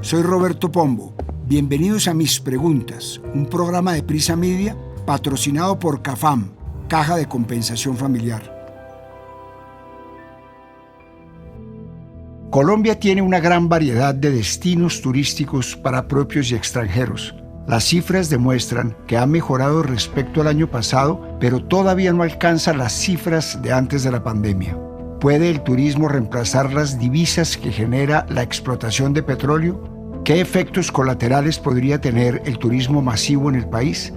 Soy Roberto Pombo. Bienvenidos a Mis Preguntas, un programa de Prisa Media patrocinado por CAFAM, Caja de Compensación Familiar. Colombia tiene una gran variedad de destinos turísticos para propios y extranjeros. Las cifras demuestran que ha mejorado respecto al año pasado, pero todavía no alcanza las cifras de antes de la pandemia. ¿Puede el turismo reemplazar las divisas que genera la explotación de petróleo? ¿Qué efectos colaterales podría tener el turismo masivo en el país?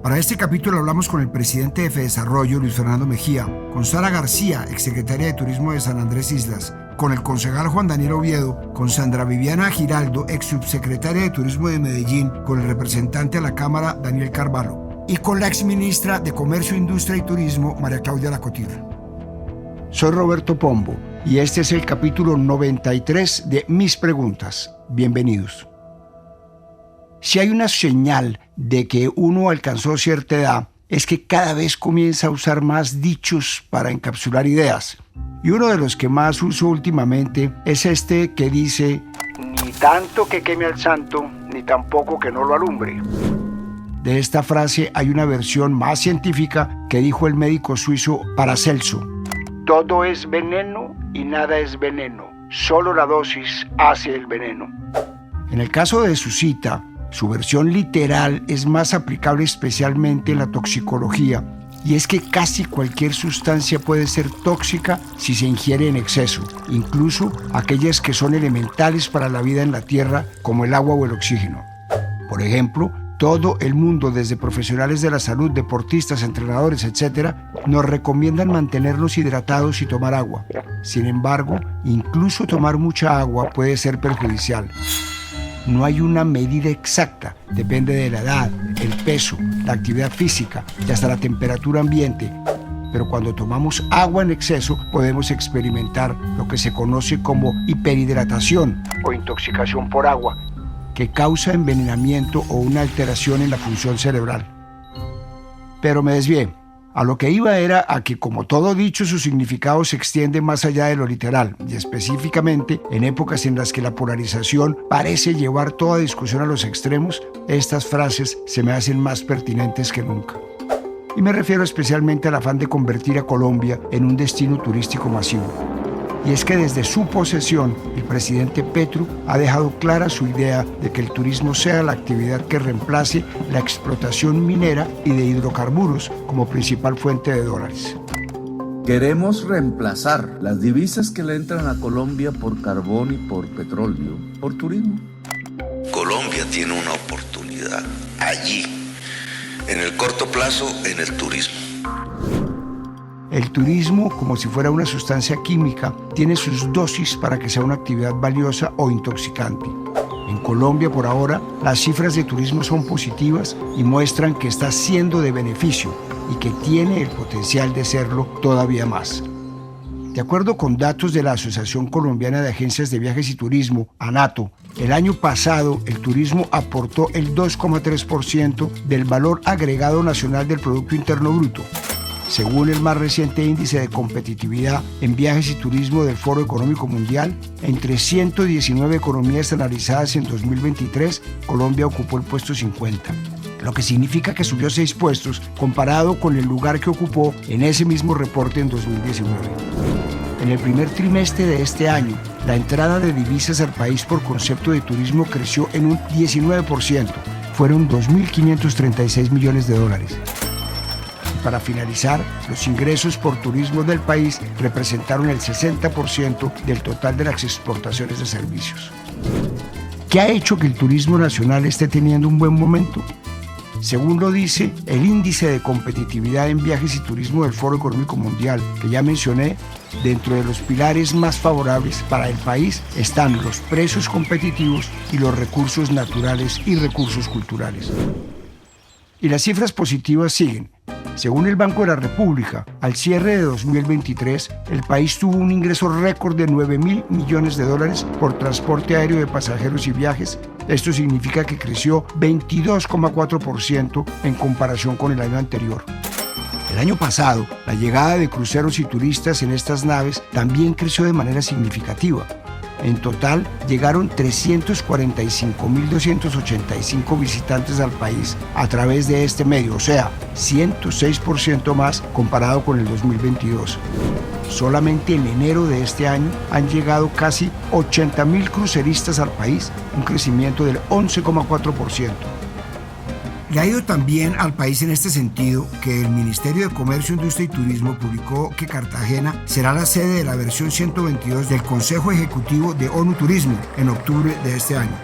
Para este capítulo hablamos con el presidente de Fedesarrollo, Luis Fernando Mejía, con Sara García, exsecretaria de Turismo de San Andrés Islas, con el concejal Juan Daniel Oviedo, con Sandra Viviana Giraldo, exsubsecretaria de Turismo de Medellín, con el representante a la Cámara, Daniel Carvalho, y con la exministra de Comercio, Industria y Turismo, María Claudia Lacotir. Soy Roberto Pombo y este es el capítulo 93 de Mis Preguntas. Bienvenidos. Si hay una señal de que uno alcanzó cierta edad, es que cada vez comienza a usar más dichos para encapsular ideas. Y uno de los que más uso últimamente es este que dice: ni tanto que queme al santo, ni tampoco que no lo alumbre. De esta frase hay una versión más científica que dijo el médico suizo Paracelso: todo es veneno y nada es veneno, solo la dosis hace el veneno. En el caso de su cita, su versión literal es más aplicable especialmente en la toxicología, y es que casi cualquier sustancia puede ser tóxica si se ingiere en exceso, incluso aquellas que son elementales para la vida en la Tierra, como el agua o el oxígeno. Por ejemplo, todo el mundo, desde profesionales de la salud, deportistas, entrenadores, etc., nos recomiendan mantenernos hidratados y tomar agua. Sin embargo, incluso tomar mucha agua puede ser perjudicial. No hay una medida exacta, depende de la edad, el peso, la actividad física y hasta la temperatura ambiente. Pero cuando tomamos agua en exceso podemos experimentar lo que se conoce como hiperhidratación o intoxicación por agua, que causa envenenamiento o una alteración en la función cerebral. Pero me desvié. A lo que iba era a que, como todo dicho, su significado se extiende más allá de lo literal, y específicamente en épocas en las que la polarización parece llevar toda discusión a los extremos, estas frases se me hacen más pertinentes que nunca. Y me refiero especialmente al afán de convertir a Colombia en un destino turístico masivo. Y es que desde su posesión, el presidente Petro ha dejado clara su idea de que el turismo sea la actividad que reemplace la explotación minera y de hidrocarburos como principal fuente de dólares. Queremos reemplazar las divisas que le entran a Colombia por carbón y por petróleo por turismo. Colombia tiene una oportunidad allí, en el corto plazo, en el turismo. El turismo, como si fuera una sustancia química, tiene sus dosis para que sea una actividad valiosa o intoxicante. En Colombia, por ahora, las cifras de turismo son positivas y muestran que está siendo de beneficio y que tiene el potencial de serlo todavía más. De acuerdo con datos de la Asociación Colombiana de Agencias de Viajes y Turismo, ANATO, el año pasado el turismo aportó el 2,3% del valor agregado nacional del Producto Interno Bruto. Según el más reciente índice de competitividad en viajes y turismo del Foro Económico Mundial, entre 119 economías analizadas en 2023, Colombia ocupó el puesto 50, lo que significa que subió 6 puestos comparado con el lugar que ocupó en ese mismo reporte en 2019. En el primer trimestre de este año, la entrada de divisas al país por concepto de turismo creció en un 19%, fueron 2.536 millones de dólares. Para finalizar, los ingresos por turismo del país representaron el 60% del total de las exportaciones de servicios. ¿Qué ha hecho que el turismo nacional esté teniendo un buen momento? Según lo dice el índice de competitividad en viajes y turismo del Foro Económico Mundial, que ya mencioné, dentro de los pilares más favorables para el país están los precios competitivos y los recursos naturales y recursos culturales. Y las cifras positivas siguen. Según el Banco de la República, al cierre de 2023, el país tuvo un ingreso récord de 9.000 millones de dólares por transporte aéreo de pasajeros y viajes. Esto significa que creció 22,4% en comparación con el año anterior. El año pasado, la llegada de cruceros y turistas en estas naves también creció de manera significativa. En total, llegaron 345.285 visitantes al país a través de este medio, o sea, 106% más comparado con el 2022. Solamente en enero de este año han llegado casi 80.000 cruceristas al país, un crecimiento del 11,4%. Le ha ido también al país en este sentido que el Ministerio de Comercio, Industria y Turismo publicó que Cartagena será la sede de la versión 122 del Consejo Ejecutivo de ONU Turismo en octubre de este año.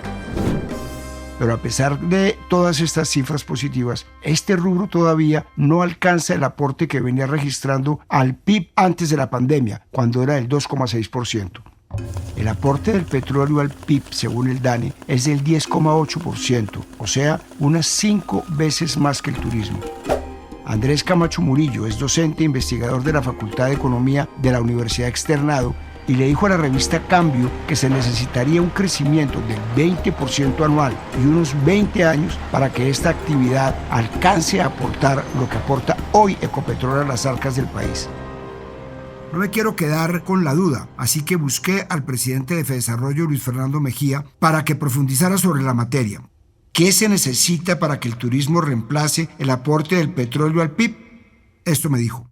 Pero a pesar de todas estas cifras positivas, este rubro todavía no alcanza el aporte que venía registrando al PIB antes de la pandemia, cuando era del 2,6%. El aporte del petróleo al PIB, según el DANE, es del 10,8%, o sea, unas 5 veces más que el turismo. Andrés Camacho Murillo es docente e investigador de la Facultad de Economía de la Universidad Externado y le dijo a la revista Cambio que se necesitaría un crecimiento del 20% anual y unos 20 años para que esta actividad alcance a aportar lo que aporta hoy Ecopetrol a las arcas del país. No me quiero quedar con la duda, así que busqué al presidente de Fedesarrollo, Luis Fernando Mejía, para que profundizara sobre la materia. ¿Qué se necesita para que el turismo reemplace el aporte del petróleo al PIB? Esto me dijo.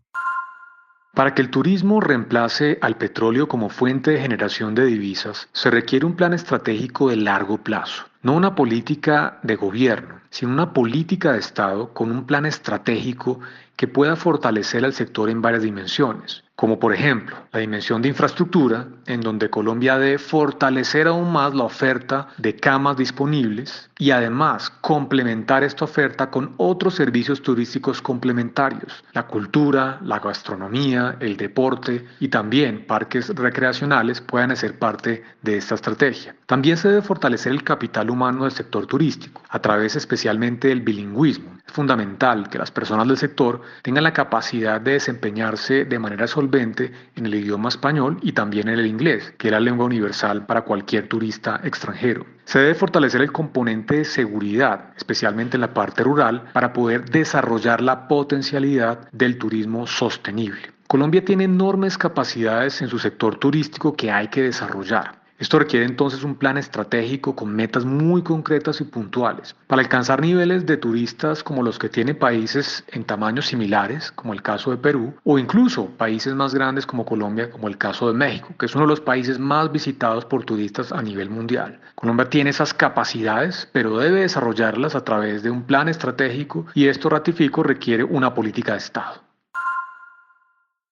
Para que el turismo reemplace al petróleo como fuente de generación de divisas, se requiere un plan estratégico de largo plazo. No una política de gobierno, sino una política de Estado con un plan estratégico que pueda fortalecer al sector en varias dimensiones, como por ejemplo la dimensión de infraestructura, en donde Colombia debe fortalecer aún más la oferta de camas disponibles y además complementar esta oferta con otros servicios turísticos complementarios, la cultura, la gastronomía, el deporte y también parques recreacionales puedan hacer parte de esta estrategia. También se debe fortalecer el capital humano del sector turístico, a través especialmente del bilingüismo. Es fundamental que las personas del sector tengan la capacidad de desempeñarse de manera solvente en el idioma español y también en el inglés, que es la lengua universal para cualquier turista extranjero. Se debe fortalecer el componente de seguridad, especialmente en la parte rural, para poder desarrollar la potencialidad del turismo sostenible. Colombia tiene enormes capacidades en su sector turístico que hay que desarrollar. Esto requiere entonces un plan estratégico con metas muy concretas y puntuales para alcanzar niveles de turistas como los que tienen países en tamaños similares, como el caso de Perú, o incluso países más grandes como Colombia, como el caso de México, que es uno de los países más visitados por turistas a nivel mundial. Colombia tiene esas capacidades, pero debe desarrollarlas a través de un plan estratégico y esto, ratifico, requiere una política de Estado.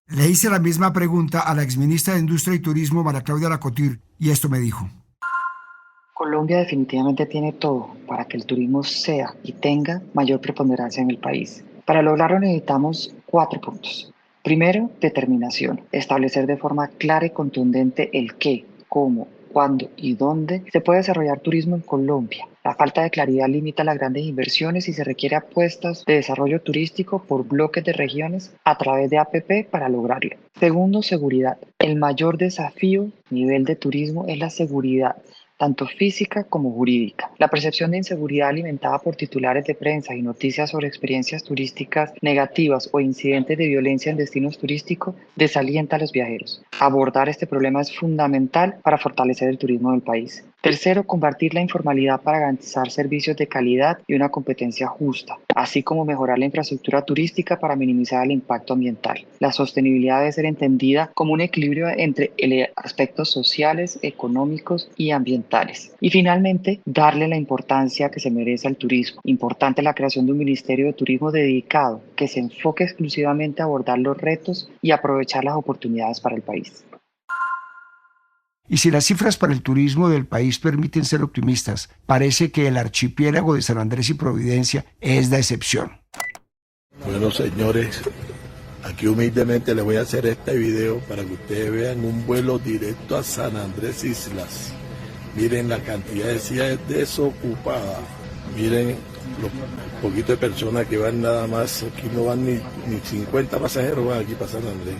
Le hice la misma pregunta a la exministra de Industria y Turismo, María Claudia Lacouture, y esto me dijo. Colombia definitivamente tiene todo para que el turismo sea y tenga mayor preponderancia en el país. Para lograrlo necesitamos 4 puntos. Primero, determinación. Establecer de forma clara y contundente el qué, cómo, cuándo y dónde se puede desarrollar turismo en Colombia. La falta de claridad limita las grandes inversiones y se requiere apuestas de desarrollo turístico por bloques de regiones a través de APP para lograrlo. Segundo, seguridad. El mayor desafío a nivel de turismo es la seguridad, tanto física como jurídica. La percepción de inseguridad alimentada por titulares de prensa y noticias sobre experiencias turísticas negativas o incidentes de violencia en destinos turísticos desalienta a los viajeros. Abordar este problema es fundamental para fortalecer el turismo del país. Tercero, combatir la informalidad para garantizar servicios de calidad y una competencia justa, así como mejorar la infraestructura turística para minimizar el impacto ambiental. La sostenibilidad debe ser entendida como un equilibrio entre aspectos sociales, económicos y ambientales. Y finalmente, darle la importancia que se merece al turismo. Importante la creación de un Ministerio de Turismo dedicado que se enfoque exclusivamente a abordar los retos y aprovechar las oportunidades para el país. Y si las cifras para el turismo del país permiten ser optimistas, parece que el archipiélago de San Andrés y Providencia es la excepción. Bueno, señores, aquí humildemente les voy a hacer este video para que ustedes vean un vuelo directo a San Andrés Islas. Miren la cantidad de sillas desocupadas. Miren los poquitos de personas que van nada más. Aquí no van ni 50 pasajeros van aquí para San Andrés.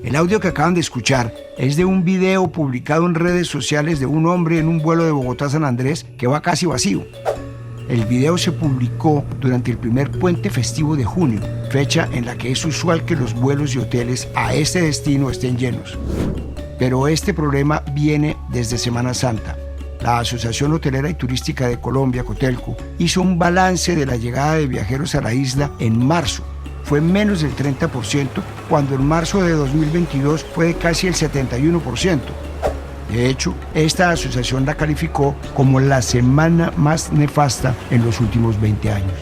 El audio que acaban de escuchar es de un video publicado en redes sociales de un hombre en un vuelo de Bogotá a San Andrés que va casi vacío. El video se publicó durante el primer puente festivo de junio, fecha en la que es usual que los vuelos y hoteles a este destino estén llenos. Pero este problema viene desde Semana Santa. La Asociación Hotelera y Turística de Colombia, Cotelco, hizo un balance de la llegada de viajeros a la isla en marzo. Fue menos del 30%, cuando en marzo de 2022 fue de casi el 71%. De hecho, esta asociación la calificó como la semana más nefasta en los últimos 20 años.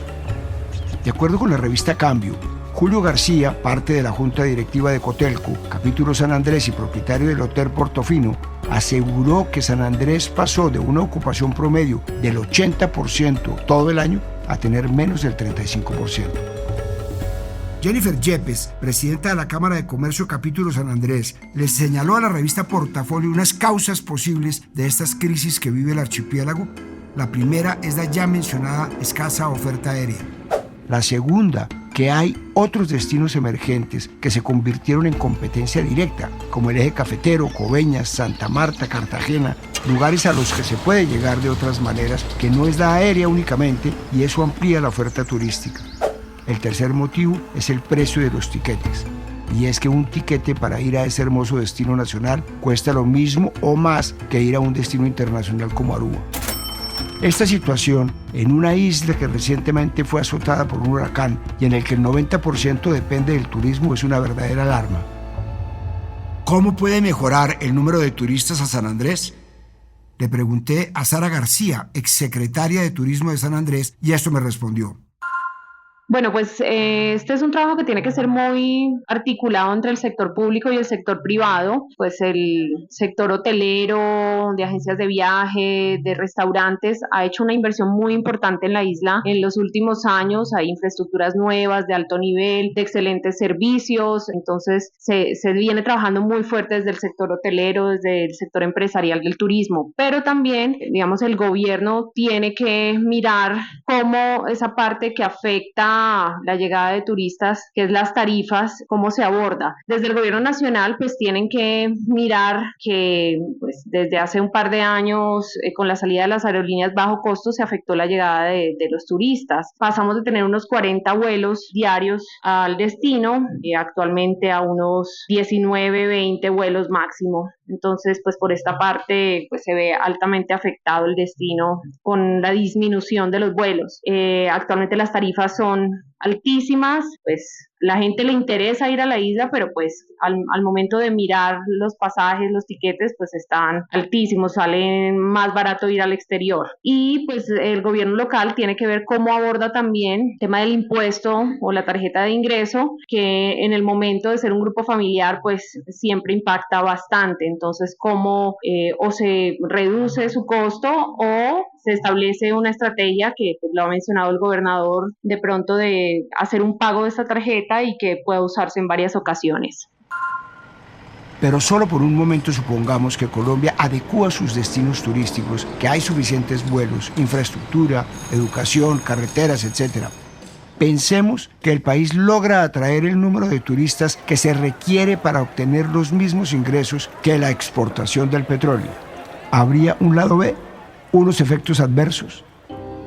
De acuerdo con la revista Cambio, Julio García, parte de la Junta Directiva de Cotelco, capítulo San Andrés y propietario del Hotel Portofino, aseguró que San Andrés pasó de una ocupación promedio del 80% todo el año a tener menos del 35%. Jennifer Yepes, presidenta de la Cámara de Comercio Capítulo San Andrés, les señaló a la revista Portafolio unas causas posibles de estas crisis que vive el archipiélago. La primera es la ya mencionada escasa oferta aérea. La segunda, que hay otros destinos emergentes que se convirtieron en competencia directa, como el eje cafetero, Coveñas, Santa Marta, Cartagena, lugares a los que se puede llegar de otras maneras, que no es la aérea únicamente, y eso amplía la oferta turística. El tercer motivo es el precio de los tiquetes, y es que un tiquete para ir a ese hermoso destino nacional cuesta lo mismo o más que ir a un destino internacional como Aruba. Esta situación, en una isla que recientemente fue azotada por un huracán y en el que el 90% depende del turismo, es una verdadera alarma. ¿Cómo puede mejorar el número de turistas a San Andrés? Le pregunté a Sara García, exsecretaria de Turismo de San Andrés, y esto me respondió. Bueno, pues este es un trabajo que tiene que ser muy articulado entre el sector público y el sector privado. Pues el sector hotelero, de agencias de viaje, de restaurantes, ha hecho una inversión muy importante en la isla en los últimos años. Hay infraestructuras nuevas de alto nivel, de excelentes servicios. Entonces se viene trabajando muy fuerte desde el sector hotelero, desde el sector empresarial del turismo. Pero también, digamos, el gobierno tiene que mirar cómo esa parte que afecta la llegada de turistas, que es las tarifas, cómo se aborda. Desde el gobierno nacional pues tienen que mirar que pues, desde hace un par de años con la salida de las aerolíneas bajo costo se afectó la llegada de los turistas. Pasamos de tener unos 40 vuelos diarios al destino actualmente a unos 19, 20 vuelos máximo. Entonces, pues por esta parte pues se ve altamente afectado el destino con la disminución de los vuelos. Actualmente las tarifas son altísimas, pues la gente le interesa ir a la isla, pero pues al momento de mirar los pasajes, los tiquetes, pues están altísimos, salen más barato ir al exterior. Y pues el gobierno local tiene que ver cómo aborda también el tema del impuesto o la tarjeta de ingreso, que en el momento de ser un grupo familiar, pues siempre impacta bastante. Entonces, cómo o se reduce su costo o se establece una estrategia que pues, lo ha mencionado el gobernador, de pronto de hacer un pago de esta tarjeta y que pueda usarse en varias ocasiones. Pero solo por un momento supongamos que Colombia adecúa sus destinos turísticos, que hay suficientes vuelos, infraestructura, educación, carreteras, etc. Pensemos que el país logra atraer el número de turistas que se requiere para obtener los mismos ingresos que la exportación del petróleo. ¿Habría un lado B? Unos efectos adversos.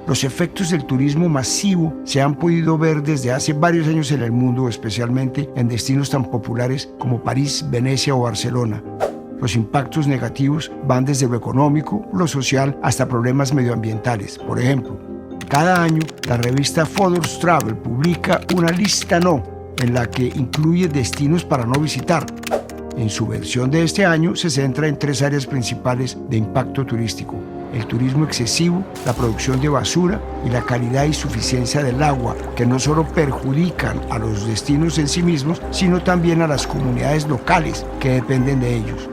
Los efectos del turismo masivo se han podido ver desde hace varios años en el mundo, especialmente en destinos tan populares como París, Venecia o Barcelona. Los impactos negativos van desde lo económico, lo social, hasta problemas medioambientales. Por ejemplo, cada año la revista Photos Travel publica una lista no, en la que incluye destinos para no visitar. En su versión de este año se centra en 3 áreas principales de impacto turístico: el turismo excesivo, la producción de basura y la calidad y suficiencia del agua, que no solo perjudican a los destinos en sí mismos, sino también a las comunidades locales que dependen de ellos.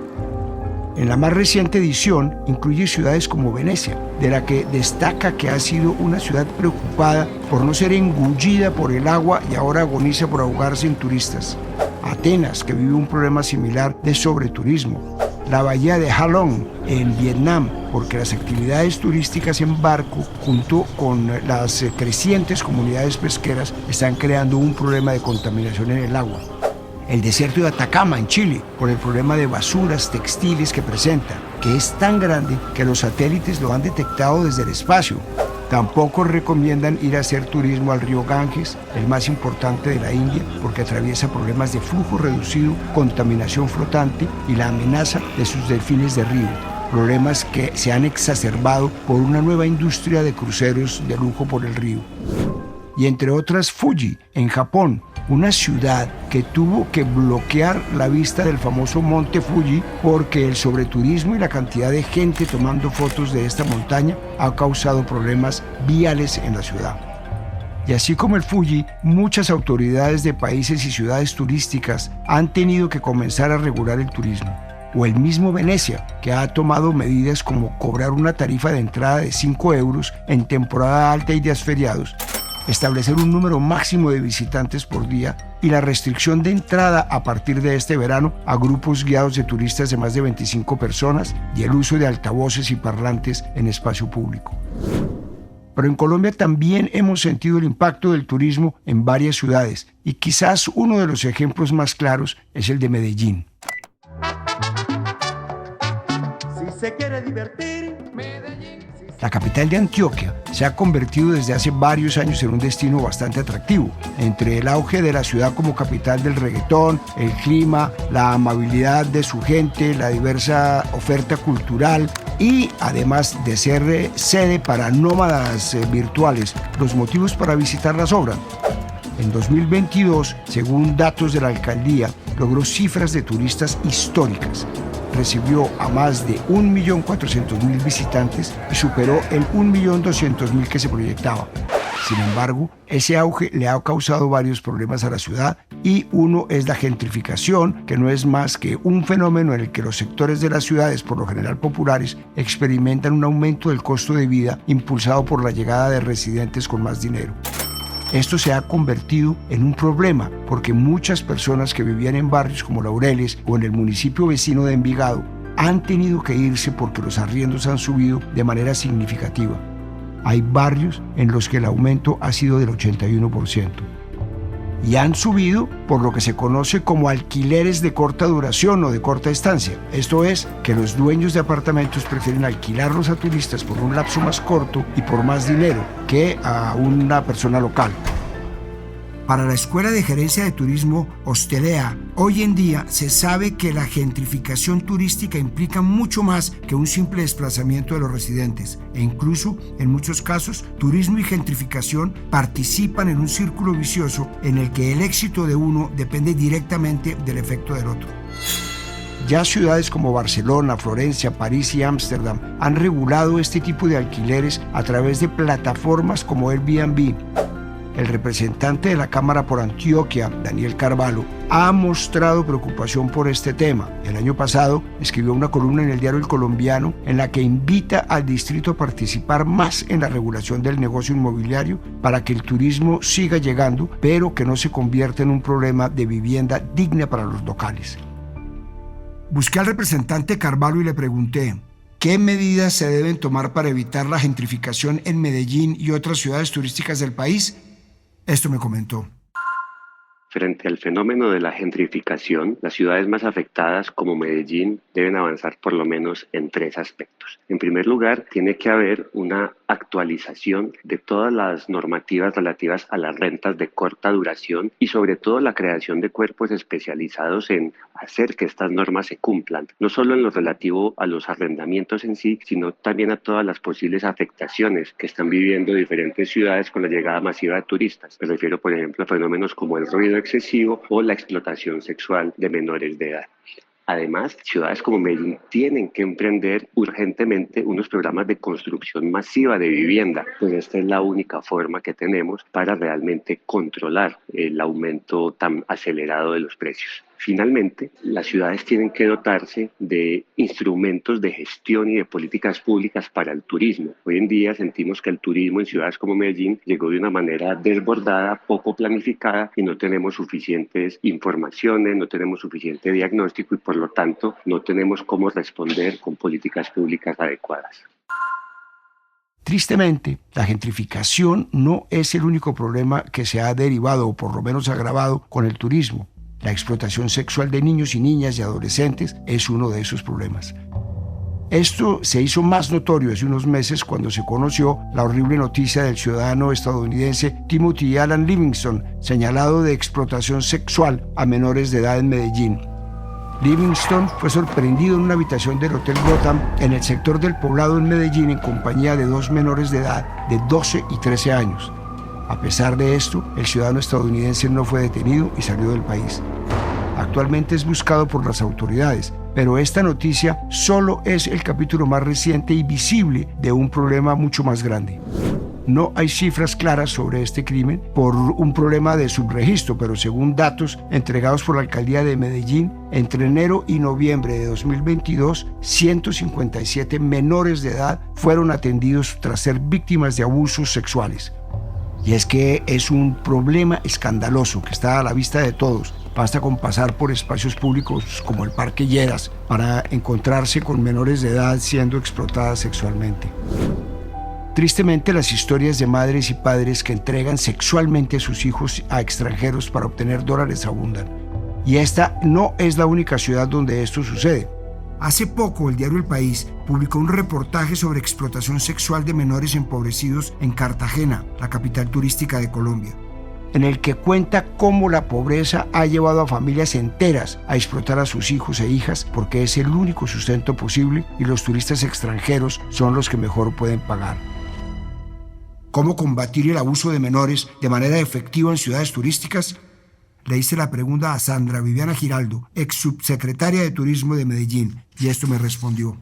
En la más reciente edición incluye ciudades como Venecia, de la que destaca que ha sido una ciudad preocupada por no ser engullida por el agua y ahora agoniza por ahogarse en turistas. Atenas, que vive un problema similar de sobreturismo. La bahía de Ha Long, en Vietnam, porque las actividades turísticas en barco, junto con las crecientes comunidades pesqueras, están creando un problema de contaminación en el agua. El desierto de Atacama, en Chile, por el problema de basuras textiles que presenta, que es tan grande que los satélites lo han detectado desde el espacio. Tampoco recomiendan ir a hacer turismo al río Ganges, el más importante de la India, porque atraviesa problemas de flujo reducido, contaminación flotante y la amenaza de sus delfines de río. Problemas que se han exacerbado por una nueva industria de cruceros de lujo por el río. Y entre otras, Fuji, en Japón, una ciudad que tuvo que bloquear la vista del famoso monte Fuji porque el sobreturismo y la cantidad de gente tomando fotos de esta montaña ha causado problemas viales en la ciudad. Y así como el Fuji, muchas autoridades de países y ciudades turísticas han tenido que comenzar a regular el turismo. O el mismo Venecia, que ha tomado medidas como cobrar una tarifa de entrada de 5 euros en temporada alta y días feriados, establecer un número máximo de visitantes por día y la restricción de entrada a partir de este verano a grupos guiados de turistas de más de 25 personas y el uso de altavoces y parlantes en espacio público. Pero en Colombia también hemos sentido el impacto del turismo en varias ciudades y quizás uno de los ejemplos más claros es el de Medellín. Si se quiere divertir, Medellín. La capital de Antioquia se ha convertido desde hace varios años en un destino bastante atractivo. Entre el auge de la ciudad como capital del reggaetón, el clima, la amabilidad de su gente, la diversa oferta cultural y además de ser sede para nómadas virtuales, los motivos para visitarla sobran. En 2022, según datos de la alcaldía, logró cifras de turistas históricas. Recibió a más de 1.400.000 visitantes y superó el 1.200.000 que se proyectaba. Sin embargo, ese auge le ha causado varios problemas a la ciudad y uno es la gentrificación, que no es más que un fenómeno en el que los sectores de las ciudades, por lo general populares, experimentan un aumento del costo de vida impulsado por la llegada de residentes con más dinero. Esto se ha convertido en un problema porque muchas personas que vivían en barrios como Laureles o en el municipio vecino de Envigado han tenido que irse porque los arriendos han subido de manera significativa. Hay barrios en los que el aumento ha sido del 81%. Y han subido por lo que se conoce como alquileres de corta duración o de corta estancia. Esto es, que los dueños de apartamentos prefieren alquilarlos a turistas por un lapso más corto y por más dinero que a una persona local. Para la Escuela de Gerencia de Turismo Hostelea, hoy en día se sabe que la gentrificación turística implica mucho más que un simple desplazamiento de los residentes e incluso, en muchos casos, turismo y gentrificación participan en un círculo vicioso en el que el éxito de uno depende directamente del efecto del otro. Ya ciudades como Barcelona, Florencia, París y Ámsterdam han regulado este tipo de alquileres a través de plataformas como Airbnb. El representante de la Cámara por Antioquia, Daniel Carvalho, ha mostrado preocupación por este tema. El año pasado escribió una columna en el diario El Colombiano en la que invita al distrito a participar más en la regulación del negocio inmobiliario para que el turismo siga llegando, pero que no se convierta en un problema de vivienda digna para los locales. Busqué al representante Carvalho y le pregunté: ¿qué medidas se deben tomar para evitar la gentrificación en Medellín y otras ciudades turísticas del país? Esto me comentó. Frente al fenómeno de la gentrificación, las ciudades más afectadas como Medellín deben avanzar por lo menos en 3 aspectos. En primer lugar, tiene que haber una actualización de todas las normativas relativas a las rentas de corta duración y sobre todo la creación de cuerpos especializados en hacer que estas normas se cumplan, no solo en lo relativo a los arrendamientos en sí, sino también a todas las posibles afectaciones que están viviendo diferentes ciudades con la llegada masiva de turistas. Me refiero, por ejemplo, a fenómenos como el ruido excesivo o la explotación sexual de menores de edad. Además, ciudades como Medellín tienen que emprender urgentemente unos programas de construcción masiva de vivienda, pues esta es la única forma que tenemos para realmente controlar el aumento tan acelerado de los precios. Finalmente, las ciudades tienen que dotarse de instrumentos de gestión y de políticas públicas para el turismo. Hoy en día sentimos que el turismo en ciudades como Medellín llegó de una manera desbordada, poco planificada y no tenemos suficientes informaciones, no tenemos suficiente diagnóstico y por lo tanto no tenemos cómo responder con políticas públicas adecuadas. Tristemente, la gentrificación no es el único problema que se ha derivado o por lo menos agravado con el turismo. La explotación sexual de niños y niñas y adolescentes es uno de esos problemas. Esto se hizo más notorio hace unos meses cuando se conoció la horrible noticia del ciudadano estadounidense Timothy Alan Livingston, señalado de explotación sexual a menores de edad en Medellín. Livingston fue sorprendido en una habitación del Hotel Gotham en el sector del Poblado en Medellín en compañía de 2 menores de edad de 12 y 13 años. A pesar de esto, el ciudadano estadounidense no fue detenido y salió del país. Actualmente es buscado por las autoridades, pero esta noticia solo es el capítulo más reciente y visible de un problema mucho más grande. No hay cifras claras sobre este crimen por un problema de subregistro, pero según datos entregados por la Alcaldía de Medellín, entre enero y noviembre de 2022, 157 menores de edad fueron atendidos tras ser víctimas de abusos sexuales. Y es que es un problema escandaloso que está a la vista de todos. Basta con pasar por espacios públicos como el Parque Lleras para encontrarse con menores de edad siendo explotadas sexualmente. Tristemente, las historias de madres y padres que entregan sexualmente a sus hijos a extranjeros para obtener dólares abundan. Y esta no es la única ciudad donde esto sucede. Hace poco, el diario El País publicó un reportaje sobre explotación sexual de menores empobrecidos en Cartagena, la capital turística de Colombia, en el que cuenta cómo la pobreza ha llevado a familias enteras a explotar a sus hijos e hijas porque es el único sustento posible y los turistas extranjeros son los que mejor pueden pagar. ¿Cómo combatir el abuso de menores de manera efectiva en ciudades turísticas? Le hice la pregunta a Sandra Viviana Giraldo, ex subsecretaria de Turismo de Medellín, y esto me respondió.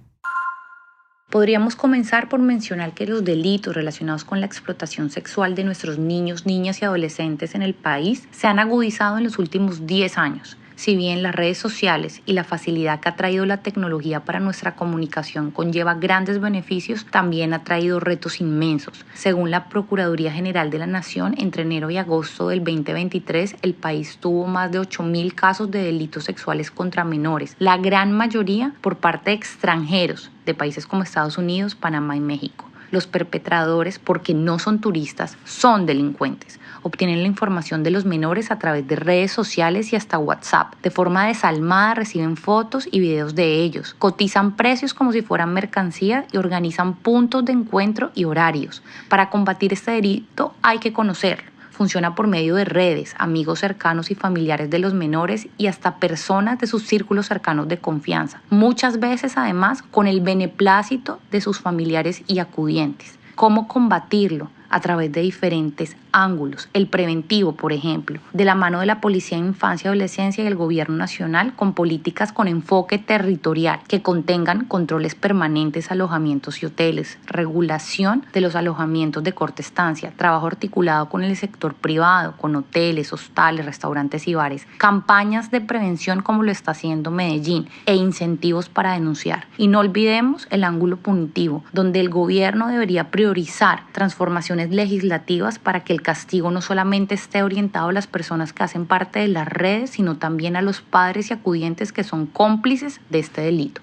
Podríamos comenzar por mencionar que los delitos relacionados con la explotación sexual de nuestros niños, niñas y adolescentes en el país se han agudizado en los últimos 10 años. Si bien las redes sociales y la facilidad que ha traído la tecnología para nuestra comunicación conlleva grandes beneficios, también ha traído retos inmensos. Según la Procuraduría General de la Nación, entre enero y agosto del 2023, el país tuvo más de 8.000 casos de delitos sexuales contra menores, la gran mayoría por parte de extranjeros de países como Estados Unidos, Panamá y México. Los perpetradores, porque no son turistas, son delincuentes. Obtienen la información de los menores a través de redes sociales y hasta WhatsApp. De forma desalmada reciben fotos y videos de ellos. Cotizan precios como si fueran mercancía y organizan puntos de encuentro y horarios. Para combatir este delito hay que conocerlo. Funciona por medio de redes, amigos cercanos y familiares de los menores y hasta personas de sus círculos cercanos de confianza. Muchas veces, además, con el beneplácito de sus familiares y acudientes. ¿Cómo combatirlo? A través de diferentes ángulos. El preventivo, por ejemplo, de la mano de la Policía de Infancia y Adolescencia y el Gobierno Nacional con políticas con enfoque territorial que contengan controles permanentes, alojamientos y hoteles, regulación de los alojamientos de corta estancia, trabajo articulado con el sector privado, con hoteles, hostales, restaurantes y bares, campañas de prevención como lo está haciendo Medellín e incentivos para denunciar. Y no olvidemos el ángulo punitivo, donde el gobierno debería priorizar transformaciones legislativas para que el castigo no solamente esté orientado a las personas que hacen parte de las redes, sino también a los padres y acudientes que son cómplices de este delito.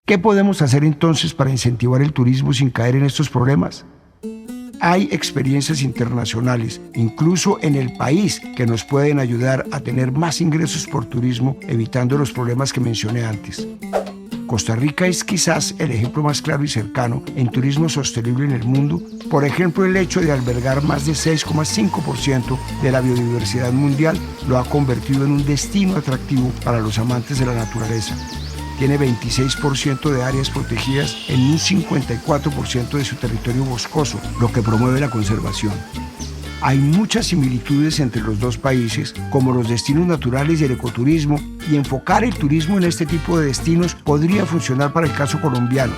¿Qué podemos hacer entonces para incentivar el turismo sin caer en estos problemas? Hay experiencias internacionales, incluso en el país, que nos pueden ayudar a tener más ingresos por turismo, evitando los problemas que mencioné antes. Costa Rica es quizás el ejemplo más claro y cercano en turismo sostenible en el mundo. Por ejemplo, el hecho de albergar más de 6,5% de la biodiversidad mundial lo ha convertido en un destino atractivo para los amantes de la naturaleza. Tiene 26% de áreas protegidas en un 54% de su territorio boscoso, lo que promueve la conservación. Hay muchas similitudes entre los dos países, como los destinos naturales y el ecoturismo, y enfocar el turismo en este tipo de destinos podría funcionar para el caso colombiano.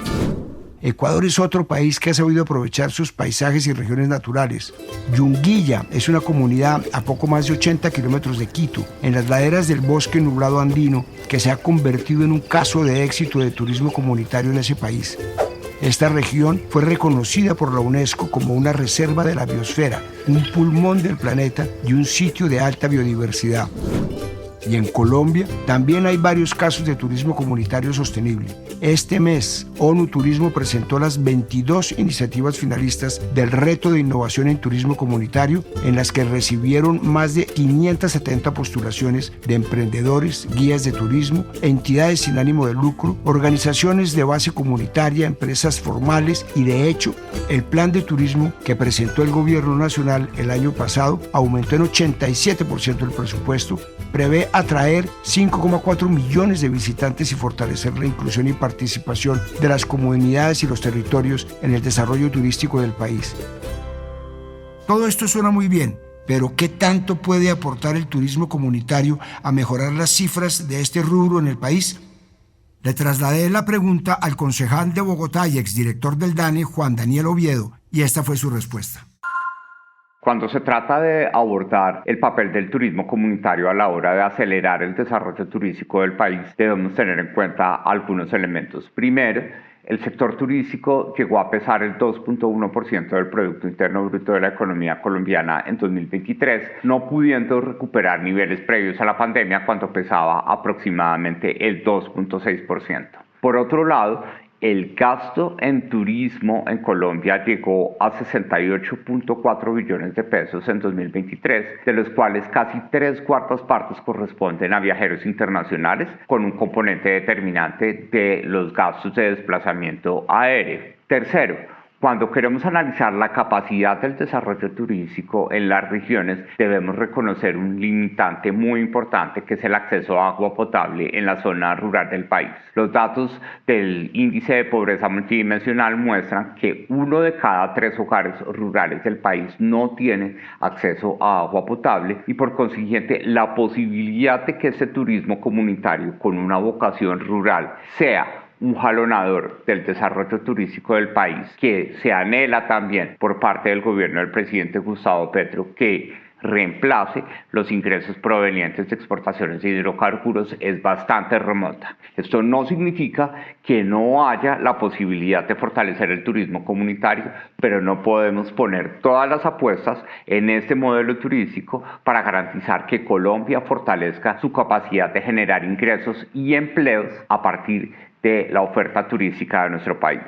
Ecuador es otro país que ha sabido aprovechar sus paisajes y regiones naturales. Yunguilla es una comunidad a poco más de 80 kilómetros de Quito, en las laderas del bosque nublado andino, que se ha convertido en un caso de éxito de turismo comunitario en ese país. Esta región fue reconocida por la UNESCO como una reserva de la biosfera, un pulmón del planeta y un sitio de alta biodiversidad. Y en Colombia también hay varios casos de turismo comunitario sostenible. Este mes, ONU Turismo presentó las 22 iniciativas finalistas del Reto de Innovación en Turismo Comunitario, en las que recibieron más de 570 postulaciones de emprendedores, guías de turismo, entidades sin ánimo de lucro, organizaciones de base comunitaria, empresas formales y, de hecho, el plan de turismo que presentó el Gobierno Nacional el año pasado aumentó en 87% el presupuesto, prevé atraer 5,4 millones de visitantes y fortalecer la inclusión y participación de las comunidades y los territorios en el desarrollo turístico del país. Todo esto suena muy bien, pero ¿qué tanto puede aportar el turismo comunitario a mejorar las cifras de este rubro en el país? Le trasladé la pregunta al concejal de Bogotá y exdirector del DANE, Juan Daniel Oviedo, y esta fue su respuesta. Cuando se trata de abordar el papel del turismo comunitario a la hora de acelerar el desarrollo turístico del país, debemos tener en cuenta algunos elementos. Primero, el sector turístico llegó a pesar el 2.1% del Producto Interno Bruto de la economía colombiana en 2023, no pudiendo recuperar niveles previos a la pandemia cuando pesaba aproximadamente el 2.6%. Por otro lado, el gasto en turismo en Colombia llegó a 68.4 billones de pesos en 2023, de los cuales casi 3/4 partes corresponden a viajeros internacionales, con un componente determinante de los gastos de desplazamiento aéreo. Tercero, cuando queremos analizar la capacidad del desarrollo turístico en las regiones, debemos reconocer un limitante muy importante, que es el acceso a agua potable en la zona rural del país. Los datos del índice de pobreza multidimensional muestran que 1 de cada 3 hogares rurales del país no tiene acceso a agua potable, y por consiguiente la posibilidad de que este turismo comunitario con una vocación rural sea un jalonador del desarrollo turístico del país, que se anhela también por parte del gobierno del presidente Gustavo Petro, que reemplace los ingresos provenientes de exportaciones de hidrocarburos, es bastante remota. Esto no significa que no haya la posibilidad de fortalecer el turismo comunitario, pero no podemos poner todas las apuestas en este modelo turístico para garantizar que Colombia fortalezca su capacidad de generar ingresos y empleos a partir de la oferta turística de nuestro país.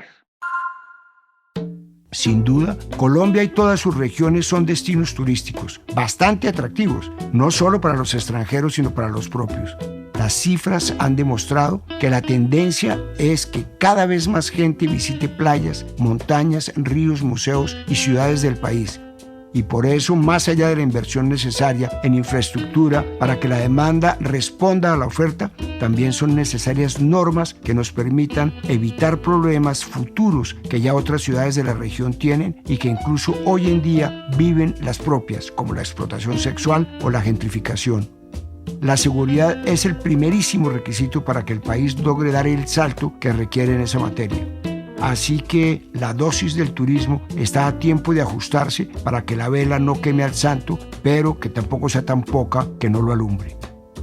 Sin duda, Colombia y todas sus regiones son destinos turísticos bastante atractivos, no solo para los extranjeros, sino para los propios. Las cifras han demostrado que la tendencia es que cada vez más gente visite playas, montañas, ríos, museos y ciudades del país. Y por eso, más allá de la inversión necesaria en infraestructura para que la demanda responda a la oferta, también son necesarias normas que nos permitan evitar problemas futuros que ya otras ciudades de la región tienen y que incluso hoy en día viven las propias, como la explotación sexual o la gentrificación. La seguridad es el primerísimo requisito para que el país logre dar el salto que requiere en esa materia. Así que la dosis del turismo está a tiempo de ajustarse para que la vela no queme al santo, pero que tampoco sea tan poca que no lo alumbre.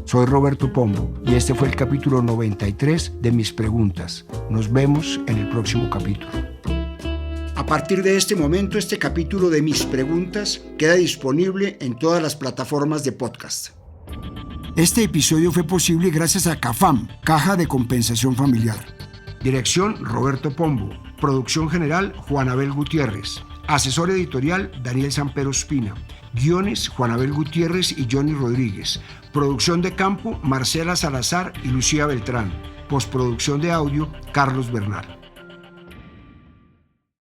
Soy Roberto Pombo y este fue el capítulo 93 de Mis Preguntas. Nos vemos en el próximo capítulo. A partir de este momento, este capítulo de Mis Preguntas queda disponible en todas las plataformas de podcast. Este episodio fue posible gracias a CAFAM, Caja de Compensación Familiar. Dirección: Roberto Pombo. Producción general: Juan Abel Gutiérrez. Asesor editorial: Daniel Sampero Espina. Guiones: Juan Abel Gutiérrez y Johnny Rodríguez. Producción de campo: Marcela Salazar y Lucía Beltrán. Postproducción de audio: Carlos Bernal.